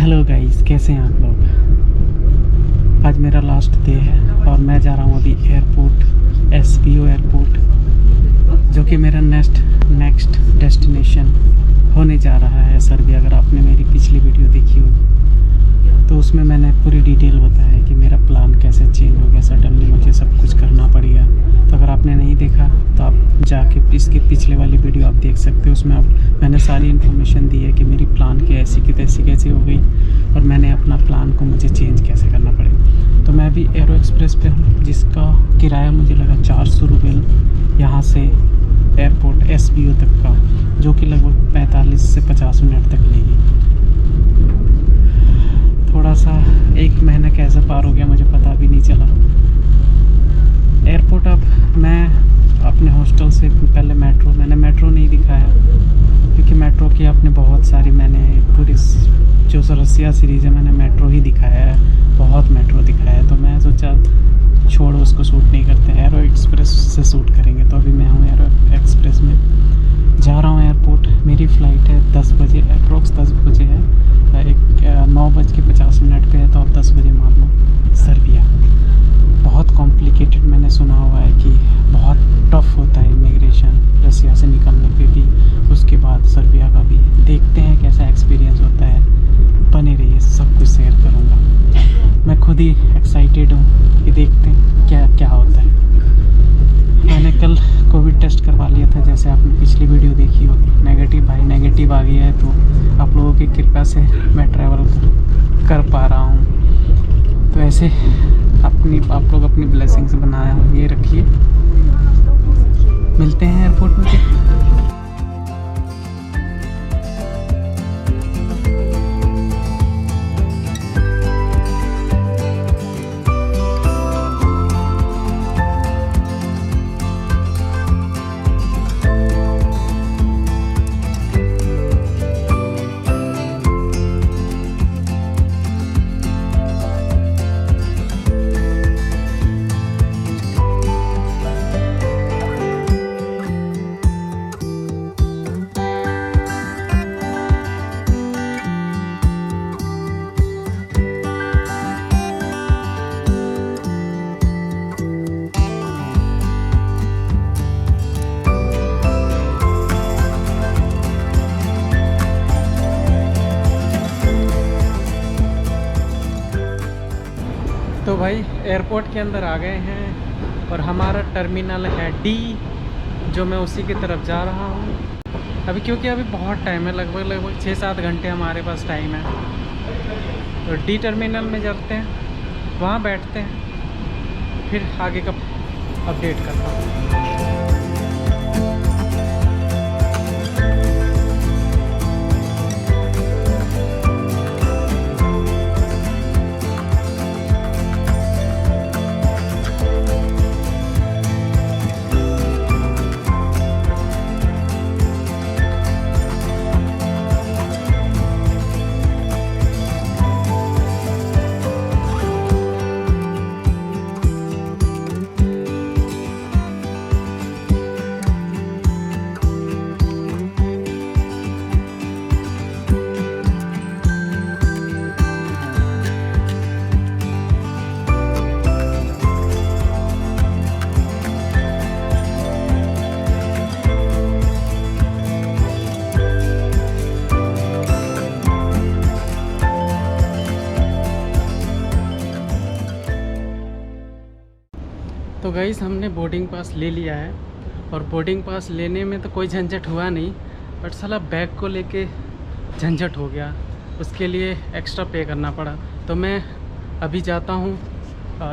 Hello guys, कैसे हैं आप लोग। आज मेरा लास्ट डे है और मैं जा रहा हूँ अभी एयरपोर्ट, एसपीओ एयरपोर्ट, जो कि मेरा नेक्स्ट डेस्टिनेशन होने जा रहा है सर्बिया। अगर आपने मेरी पिछली वीडियो देखी हो तो उसमें मैंने पूरी डिटेल बताया है कि मेरा प्लान कैसे चेंज हो गया, सडनली मुझे सब कुछ करना पड़ेगा। तो अगर आपने नहीं देखा तो आप जाके इसकी पिछले वाली वीडियो आप देख सकते हो। उसमें मैंने सारी इन्फॉर्मेशन दी है कि मेरी प्लान की ऐसी की तैसी कैसे हो गई और मैंने अपना प्लान को मुझे चेंज कैसे करना पड़ेगा। तो मैं अभी एरो एक्सप्रेस पे हूँ, जिसका किराया मुझे लगा 400 रुपये यहाँ से एयरपोर्ट एसबीओ तक का, जो कि लगभग 45 से 50 मिनट तक लेगी। थोड़ा सा एक महीना कैसे पार हो गया मुझे पता भी नहीं चला। एयरपोर्ट अब मैं अपने हॉस्टल से पहले मैंने मेट्रो नहीं दिखाया, क्योंकि मेट्रो की आपने बहुत सारी, मैंने पूरी जो रसिया सीरीज़ है मैंने मेट्रो ही दिखाया है, बहुत मेट्रो दिखाया है। तो मैं सोचा छोड़ो, उसको शूट नहीं करते, एरो एक्सप्रेस से शूट करेंगे। तो अभी मैं हूँ एरो एक्सप्रेस में, जा रहा हूँ एयरपोर्ट। मेरी फ़्लाइट है 10 बजे, अप्रोक्स 10 बजे है, 9:50 पे है, तो अब 10 बजे मान लो। सर्बिया बहुत कॉम्प्लिकेटेड मैंने सुना हुआ है कि बहुत टफ़ होता है इमिग्रेशन रसिया से निकलने पे भी, उसके बाद सर्बिया का भी। देखते हैं कैसा एक्सपीरियंस होता है, बने रहिए, सब कुछ शेयर करूँगा। मैं खुद ही एक्साइटेड हूँ कि देखते हैं क्या क्या होता है। मैंने कल कोविड टेस्ट करवा लिया था, जैसे आपने पिछली वीडियो देखी होगी। नेगेटिव आ गया है, तो आप लोगों की कृपा से मैं ट्रैवल कर पा रहा हूँ। तो ऐसे आप लोग अपनी ब्लेसिंग्स बनाया ये रखिए। मिलते हैं एयरपोर्ट में। तो भाई एयरपोर्ट के अंदर आ गए हैं और हमारा टर्मिनल है डी, जो मैं उसी की तरफ जा रहा हूँ अभी, क्योंकि अभी बहुत टाइम है, लगभग 6-7 घंटे हमारे पास टाइम है। तो डी टर्मिनल में जाते हैं, वहाँ बैठते हैं, फिर आगे का अपडेट करता हूँ। तो गाइस हमने बोर्डिंग पास ले लिया है, और बोर्डिंग पास लेने में तो कोई झंझट हुआ नहीं, बट साला बैग को लेके झंझट हो गया, उसके लिए एक्स्ट्रा पे करना पड़ा। तो मैं अभी जाता हूँ,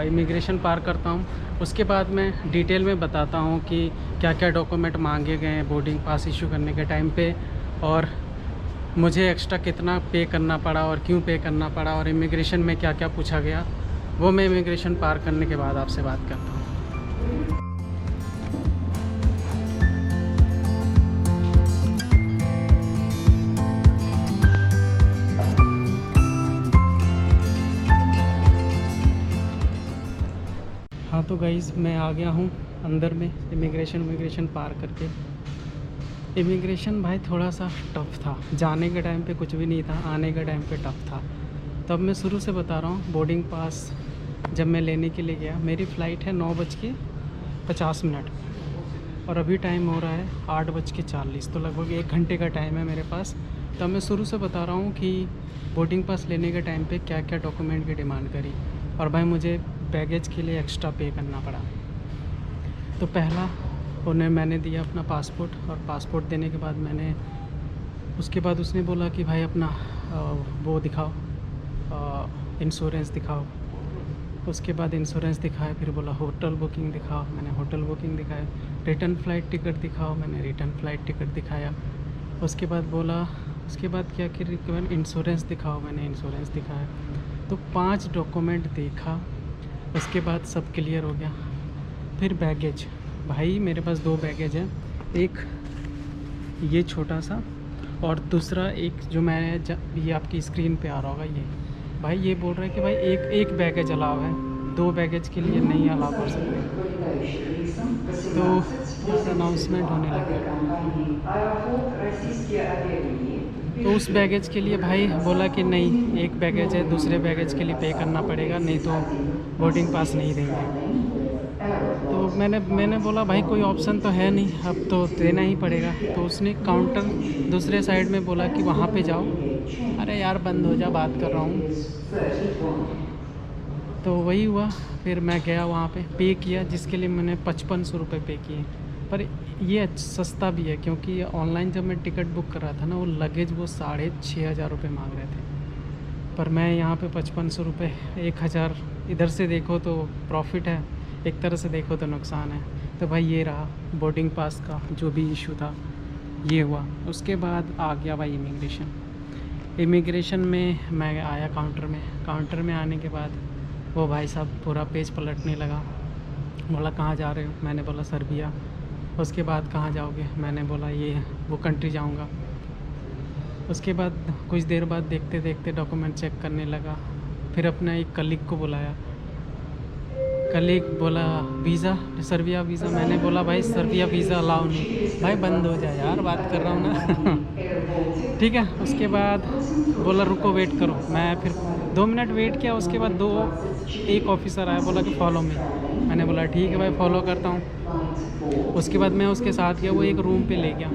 इमिग्रेशन पार करता हूँ, उसके बाद मैं डिटेल में बताता हूँ कि क्या क्या डॉक्यूमेंट मांगे गए हैं बोर्डिंग पास इशू करने के टाइम पे, और मुझे एक्स्ट्रा कितना पे करना पड़ा और क्यों पे करना पड़ा, और इमिग्रेशन में क्या क्या पूछा गया, वो मैं इमिग्रेशन पार करने के बाद आपसे बात करता हूँ। तो गाइज़ मैं आ गया हूँ अंदर में, इमिग्रेशन पार करके। इमिग्रेशन भाई थोड़ा सा टफ था, जाने के टाइम पे कुछ भी नहीं था, आने के टाइम पे टफ था। तो अब मैं शुरू से बता रहा हूँ। बोर्डिंग पास जब मैं लेने के लिए गया, मेरी फ़्लाइट है 9:50 और अभी टाइम हो रहा है 8:40, तो लगभग 1 घंटे का टाइम है मेरे पास। तो मैं शुरू से बता रहा हूँ कि बोर्डिंग पास लेने के टाइम पे क्या क्या डॉक्यूमेंट की डिमांड करी, और भाई मुझे बैगेज के लिए एक्स्ट्रा पे करना पड़ा। तो पहला मैंने दिया अपना पासपोर्ट, और पासपोर्ट देने के बाद उसके बाद उसने बोला कि भाई अपना वो दिखाओ, इंश्योरेंस दिखाओ। उसके बाद इंश्योरेंस दिखाया, फिर बोला होटल बुकिंग दिखाओ, मैंने होटल बुकिंग दिखाया। रिटर्न फ़्लाइट टिकट दिखाओ, मैंने रिटर्न फ़्लाइट टिकट दिखाया। उसके बाद बोला, उसके बाद क्या कि रिक्वायर्ड इंश्योरेंस दिखाओ, मैंने इंश्योरेंस दिखाया। तो 5 डॉक्यूमेंट देखा, उसके बाद सब क्लियर हो गया। फिर बैगेज, भाई मेरे पास 2 बैगेज हैं, एक ये छोटा सा और दूसरा एक जो मैंने ये आपकी स्क्रीन पे आ रहा होगा ये। भाई ये बोल रहा है कि भाई एक बैगेज अलाउ है, 2 बैगेज के लिए नहीं अलाउ कर सकते। तो अनाउंसमेंट होने लगा, तो उस बैगेज के लिए भाई बोला कि नहीं, एक बैगेज है, दूसरे बैगेज के लिए पे करना पड़ेगा, नहीं तो बोर्डिंग पास नहीं देंगे। तो मैंने बोला भाई कोई ऑप्शन तो है नहीं, अब तो देना ही पड़ेगा। तो उसने काउंटर दूसरे साइड में बोला कि वहाँ पे जाओ। अरे यार बंद हो जा, बात कर रहा हूँ। तो वही हुआ, फिर मैं गया वहाँ पे किया, जिसके लिए मैंने 5500 रुपये पे किए। पर ये सस्ता भी है, क्योंकि ऑनलाइन जब मैं टिकट बुक कर रहा था ना, वो लगेज वो 6500 रुपये मांग रहे थे, पर मैं यहाँ पे 5500 रुपये, 1000 इधर से देखो तो प्रॉफिट है, एक तरह से देखो तो नुकसान है। तो भाई ये रहा बोर्डिंग पास का जो भी इशू था, ये हुआ। उसके बाद आ गया भाई इमिग्रेशन में मैं आया काउंटर में आने के बाद वो भाई साहब पूरा पेज पलटने लगा। बोला कहाँ जा रहे हो, मैंने बोला सर्बिया। उसके बाद कहाँ जाओगे, मैंने बोला ये वो कंट्री जाऊँगा। उसके बाद कुछ देर बाद देखते देखते डॉक्यूमेंट चेक करने लगा। फिर अपना एक कलीग को बुलाया, कलीग बोला वीज़ा, सर्बिया वीज़ा। मैंने बोला भाई सर्बिया वीज़ा अलाउ नहीं। भाई बंद हो जाए यार, बात कर रहा हूँ ना। ठीक है। उसके बाद बोला रुको वेट करो, मैं फिर 2 मिनट वेट किया। उसके बाद एक ऑफिसर आया, बोला कि फॉलो मी। मैंने बोला ठीक है भाई फॉलो करता हूँ। उसके बाद मैं उसके साथ गया, वो एक रूम पे ले गया।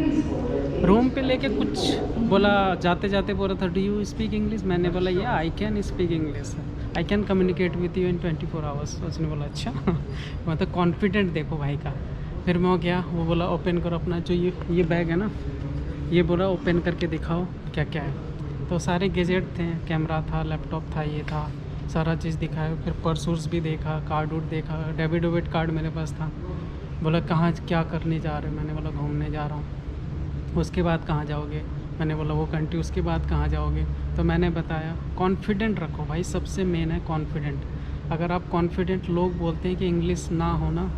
रूम पे लेके कुछ बोला, जाते जाते बोला था डू यू स्पीक इंग्लिश। मैंने बोला या I can speak English, I can communicate with you in 24 hours. उसने बोला अच्छा। मतलब कॉन्फिडेंट देखो भाई का। फिर मैं गया, वो बोला ओपन करो अपना जो ये बैग है ना, ये बोला ओपन करके दिखाओ क्या क्या है। तो सारे गैजेट थे, कैमरा था, लैपटॉप था, ये था, सारा चीज़ दिखाया। फिर पर्स भी देखा, कार्ड वुड देखा, डेबिट कार्ड मेरे पास था। बोला कहाँ क्या करने जा रहे हो, मैंने बोला घूमने जा रहा हूँ। उसके बाद कहाँ जाओगे, मैंने बोला वो कंट्री। उसके बाद कहाँ जाओगे, तो मैंने बताया। कॉन्फिडेंट रखो भाई, सबसे मेन है कॉन्फिडेंट। अगर आप कॉन्फिडेंट, लोग बोलते हैं कि इंग्लिश ना हो ना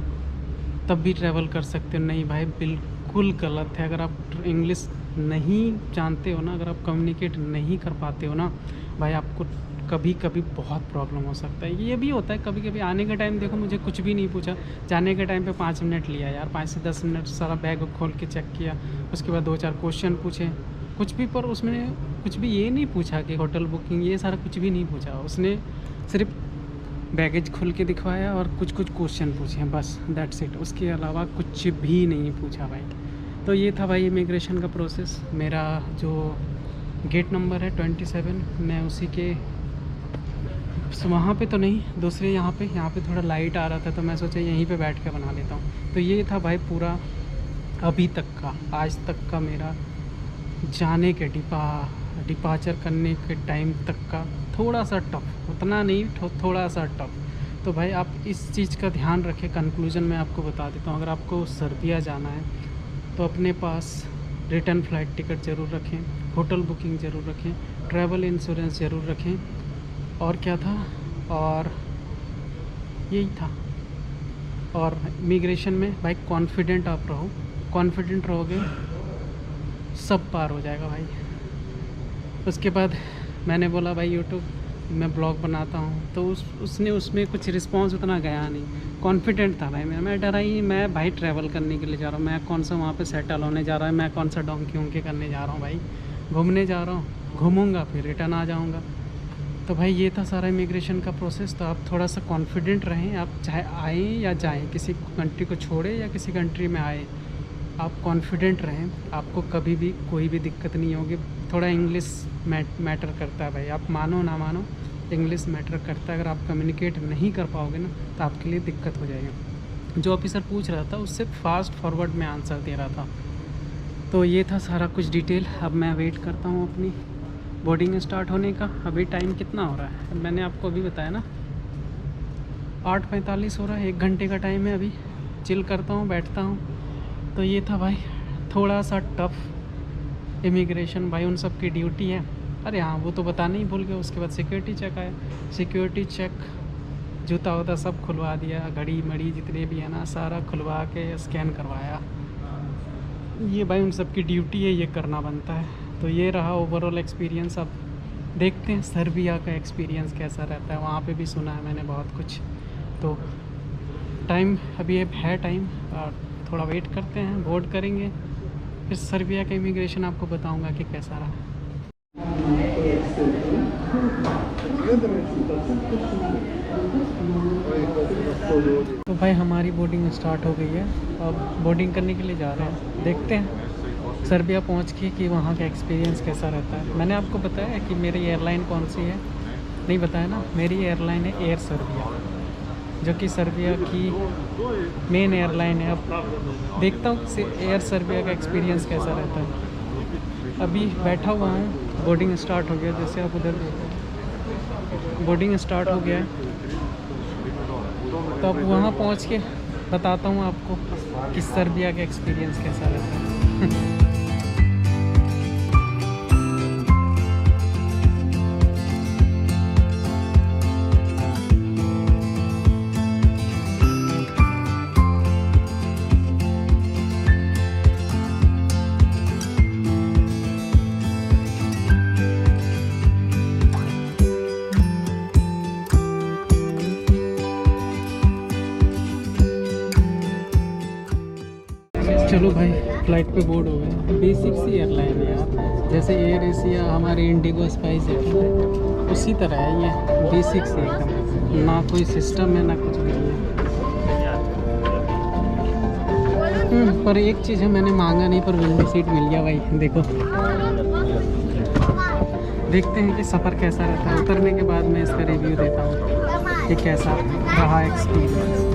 तब भी ट्रैवल कर सकते हो, नहीं भाई बिल्कुल गलत है। अगर आप इंग्लिश नहीं जानते हो ना, अगर आप कम्युनिकेट नहीं कर पाते हो ना भाई, आपको कभी कभी बहुत प्रॉब्लम हो सकता है। ये भी होता है कभी कभी। आने के टाइम देखो मुझे कुछ भी नहीं पूछा, जाने के टाइम पे 5 मिनट लिया यार, 5 से 10 मिनट सारा बैग खोल के चेक किया। उसके बाद 2-4 क्वेश्चन पूछे कुछ भी, पर उसमें कुछ भी ये नहीं पूछा कि होटल बुकिंग, ये सारा कुछ भी नहीं पूछा। उसने सिर्फ बैगेज खोल के दिखवाया और कुछ क्वेश्चन पूछे, बस दैट्स इट। उसके अलावा कुछ भी नहीं पूछा भाई। तो ये था भाई इमिग्रेशन का प्रोसेस। मेरा जो गेट नंबर है 27, मैं उसी के वहाँ पे तो नहीं, दूसरे यहाँ पे थोड़ा लाइट आ रहा था, तो मैं सोचा यहीं पे बैठ के बना लेता हूँ। तो ये था भाई पूरा अभी तक का, आज तक का मेरा जाने के डिपार्चर करने के टाइम तक का थोड़ा सा टफ, उतना नहीं, थोड़ा सा टफ। तो भाई आप इस चीज़ का ध्यान रखें। कंक्लूजन में आपको बता देता हूँ, अगर आपको सर्बिया जाना है तो अपने पास रिटर्न फ़्लाइट टिकट ज़रूर रखें, होटल बुकिंग ज़रूर रखें, ट्रैवल इंश्योरेंस ज़रूर रखें, और क्या था, और यही था। और इमिग्रेशन में भाई कॉन्फिडेंट आप रहो, कॉन्फिडेंट रहोगे सब पार हो जाएगा भाई। उसके बाद मैंने बोला भाई यूट्यूब मैं ब्लॉग बनाता हूँ, तो उसने उसमें कुछ रिस्पांस उतना गया नहीं। कॉन्फिडेंट था भाई मैं डरा ही, मैं भाई ट्रैवल करने के लिए जा रहा हूँ, मैं कौन सा वहाँ पे सेटल होने जा रहा है, मैं कौन सा डोंकी उनके करने जा रहा हूँ भाई, घूमने जा रहा हूँ, घूमूंगा फिर रिटर्न आ जाऊँगा। तो भाई ये था सारा इमिग्रेशन का प्रोसेस। तो आप थोड़ा सा कॉन्फिडेंट रहें, आप चाहे आएँ या जाएँ, किसी कंट्री को छोड़े या किसी कंट्री में आए, आप कॉन्फिडेंट रहें, आपको कभी भी कोई भी दिक्कत नहीं होगी। थोड़ा इंग्लिश मैटर करता है भाई, आप मानो ना मानो इंग्लिश मैटर करता है। अगर आप कम्युनिकेट नहीं कर पाओगे ना तो आपके लिए दिक्कत हो जाएगी। जो ऑफिसर पूछ रहा था उससे फास्ट फॉरवर्ड में आंसर दे रहा था। तो ये था सारा कुछ डिटेल। अब मैं वेट करता हूँ अपनी बोर्डिंग स्टार्ट होने का। अभी टाइम कितना हो रहा है, मैंने आपको अभी बताया ना 8:45 हो रहा है, 1 घंटे का टाइम है। अभी चिल करता हूँ, बैठता हूँ। तो ये था भाई थोड़ा सा टफ इमिग्रेशन, भाई उन सब की ड्यूटी है। अरे हाँ वो तो बताना ही भूल गया, उसके बाद सिक्योरिटी चेक आया। सिक्योरिटी चेक जूता वूता सब खुलवा दिया, घड़ी मड़ी जितने भी है ना सारा खुलवा के स्कैन करवाया। ये भाई उन सब की ड्यूटी है, ये करना बनता है। तो ये रहा ओवरऑल एक्सपीरियंस। अब देखते हैं सर्बिया का एक्सपीरियंस कैसा रहता है। वहाँ पे भी सुना है मैंने बहुत कुछ। तो टाइम अभी है टाइम, थोड़ा वेट करते हैं, बोर्ड करेंगे, फिर सर्बिया का इमिग्रेशन आपको बताऊंगा कि कैसा रहा। तो भाई हमारी बोर्डिंग स्टार्ट हो गई है, अब बोर्डिंग करने के लिए जा रहे हैं। देखते हैं सर्बिया पहुंच के कि वहाँ का एक्सपीरियंस कैसा रहता है। मैंने आपको बताया कि मेरी एयरलाइन कौन सी है, नहीं बताया ना। मेरी एयरलाइन है एयर सर्बिया, जो कि सर्बिया की मेन एयरलाइन है। अब देखता हूँ कि एयर सर्बिया का एक्सपीरियंस कैसा रहता है। अभी बैठा हुआ हूँ, बोर्डिंग स्टार्ट हो गया, जैसे आप उधर बोर्डिंग स्टार्ट हो गया है। तो अब वहाँ पहुँच के बताता हूँ आपको कि सर्बिया का एक्सपीरियंस कैसा रहता है। चलो भाई फ्लाइट पे बोर्ड हो गए। बेसिक सी एयरलाइन है यार, जैसे एयर एशिया हमारे इंडिगो स्पाइस है उसी तरह है ये, बेसिक सी एकदम, ना कोई सिस्टम है ना कुछ भी है। पर एक चीज़ है, मैंने मांगा नहीं पर विंडो सीट मिल गया भाई। देखो देखते हैं कि सफ़र कैसा रहता है। उतरने के बाद मैं इसका रिव्यू देता हूँ कि कैसा रहा एक्सपीरियंस।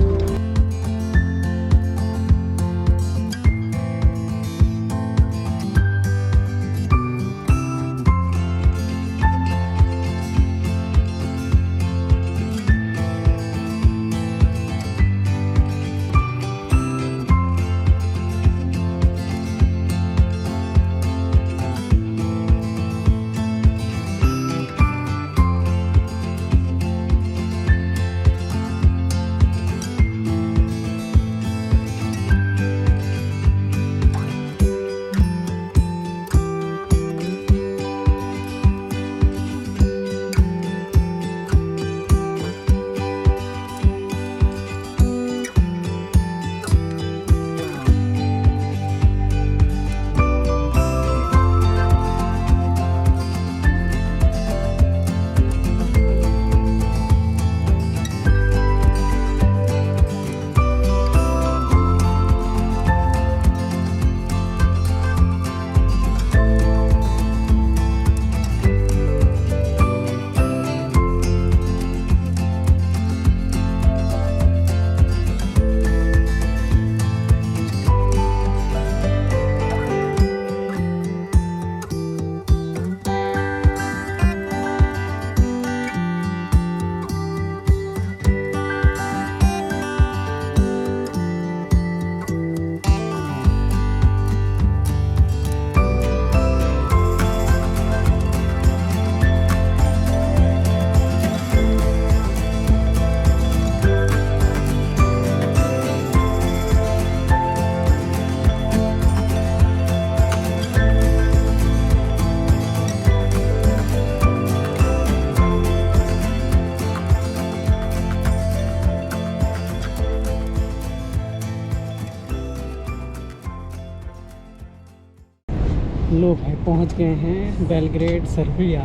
लो भाई पहुंच गए हैं बेलग्रेड सर्बिया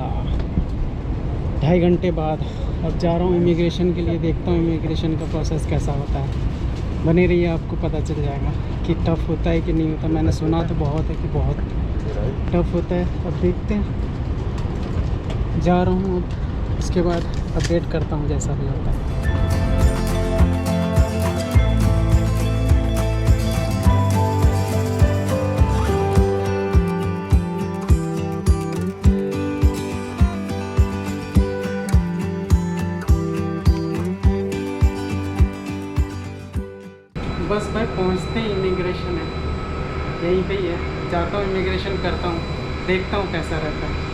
2.5 घंटे बाद। अब जा रहा हूँ इमिग्रेशन के लिए, देखता हूँ इमिग्रेशन का प्रोसेस कैसा होता है। बने रहिए, आपको पता चल जाएगा कि टफ़ होता है कि नहीं होता। मैंने सुना तो बहुत है कि बहुत टफ़ होता है। अब देखते हैं, जा रहा हूँ अब, उसके बाद अपडेट करता हूँ जैसा भी होता है। बस भाई पहुंचते ही इमिग्रेशन है, यहीं पे ही है। जाता हूँ इमिग्रेशन करता हूँ, देखता हूँ कैसा रहता है।